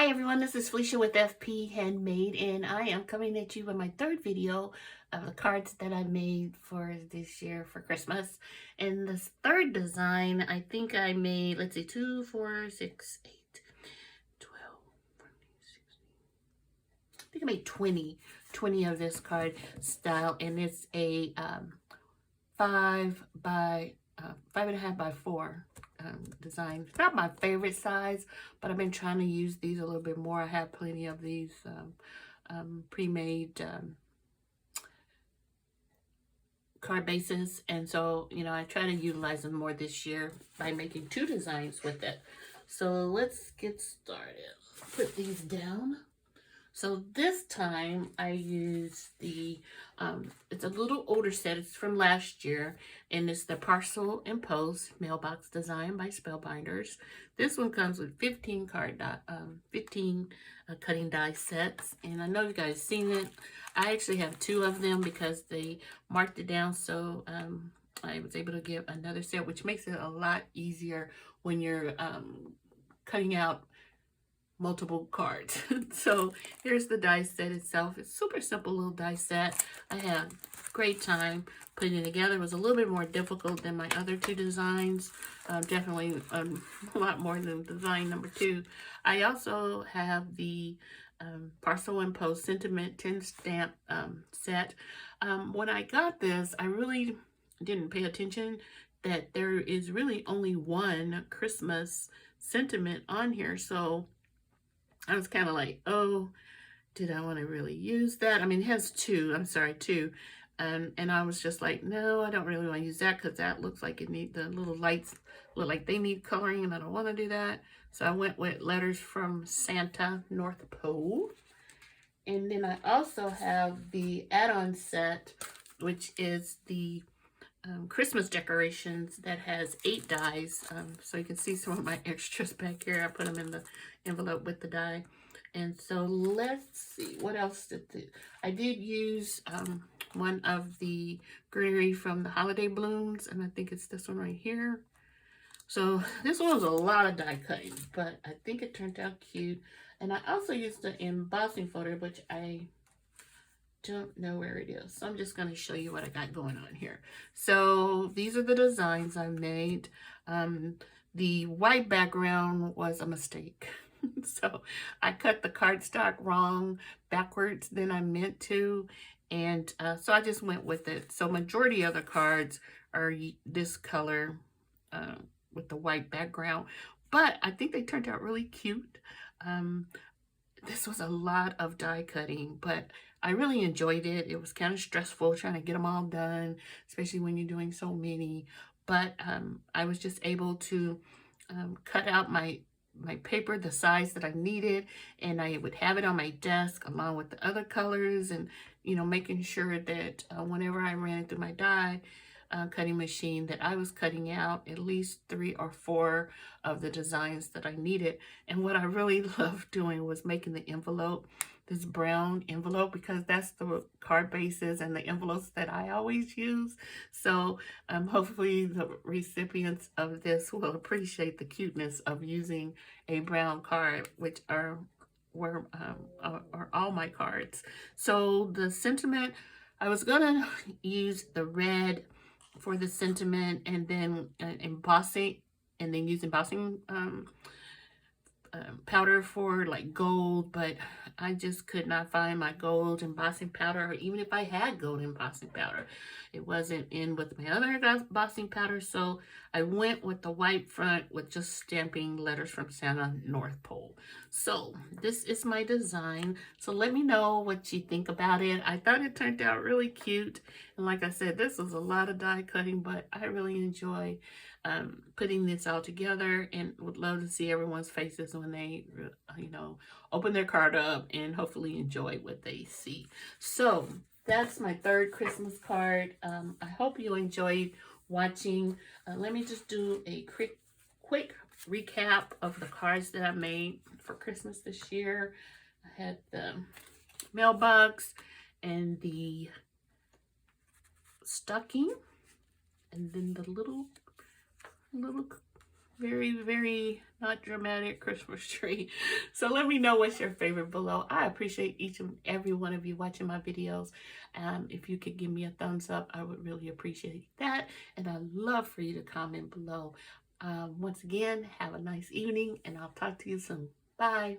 Hi everyone, this is Felicia with FP Handmade, and I am coming at you with my third video of the cards that I made for this year for Christmas. And this third design, I think I made, let's see, 2, 4, 6, 8, 12, 14, 16. I think I made 20 of this card style, and it's a 5 by 5.5 by 4 design. It's not my favorite size, but I've been trying to use these a little bit more. I have plenty of these pre-made card bases, and so I try to utilize them more this year by making 2 designs with it. So let's get started. Put these down. So this time I used the, it's a little older set. It's from last year, and it's the Parcel and Post Mailbox Design by Spellbinders. This one comes with 15 cutting die sets, and I know you guys seen it. I actually have 2 of them because they marked it down, so I was able to get another set, which makes it a lot easier when you're cutting out multiple cards. So here's the die set itself. It's super simple little die set. I had a great time putting it together. It was a little bit more difficult than my other 2 designs. Definitely a lot more than design number 2. I also have the Parcel and Post Sentiment 10 stamp set. When I got this, I really didn't pay attention that there is really only one Christmas sentiment on here. So I was kind of like, oh, did I want to really use that? I mean, it has 2, I'm sorry, 2. And I was just like, no, I don't really want to use that because that looks like it needs, the little lights look like they need coloring, and I don't want to do that. So I went with Letters from Santa, North Pole. And then I also have the add-on set, which is the Christmas decorations that has 8 dies. So you can see some of my extras back here. I put them in the envelope with the die. And so let's see, what else I did use one of the greenery from the holiday blooms, and I think it's this one right here. So this one was a lot of die cutting, but I think it turned out cute. And I also used the embossing folder, which I don't know where it is, so I'm just going to show you what I got going on here. So these are the designs I made. The white background was a mistake. So I cut the cardstock wrong backwards than I meant to, and so I just went with it. So majority of the cards are this color with the white background, but I think they turned out really cute. This was a lot of die cutting, but I really enjoyed it. It was kind of stressful trying to get them all done, especially when you're doing so many. But I was just able to cut out my paper the size that I needed, and I would have it on my desk along with the other colors, and making sure that whenever I ran it through my die cutting machine, that I was cutting out at least 3 or 4 of the designs that I needed. And what I really loved doing was making the envelope, this brown envelope, because that's the card bases and the envelopes that I always use. So hopefully the recipients of this will appreciate the cuteness of using a brown card, which are all my cards. So the sentiment, I was gonna use the red for the sentiment, and then embossing, and then use embossing powder for like gold, but I just could not find my gold embossing powder, or even if I had gold embossing powder, it wasn't in with my other embossing powder. So I went with the white front with just stamping Letters from Santa, North Pole. So this is my design. So let me know what you think about it. I thought it turned out really cute, and like I said, this was a lot of die cutting, but I really enjoy putting this all together, and would love to see everyone's faces when they open their card up and hopefully enjoy what they see. So that's my third Christmas card. I hope you enjoyed watching. Let me just do a quick recap of the cards that I made for Christmas this year. I had the mailbox and the stocking, and then the little very, very not dramatic Christmas tree. So let me know what's your favorite below. I appreciate each and every one of you watching my videos. If you could give me a thumbs up, I would really appreciate that. And I'd love for you to comment below. Once again, have a nice evening, and I'll talk to you soon. Bye.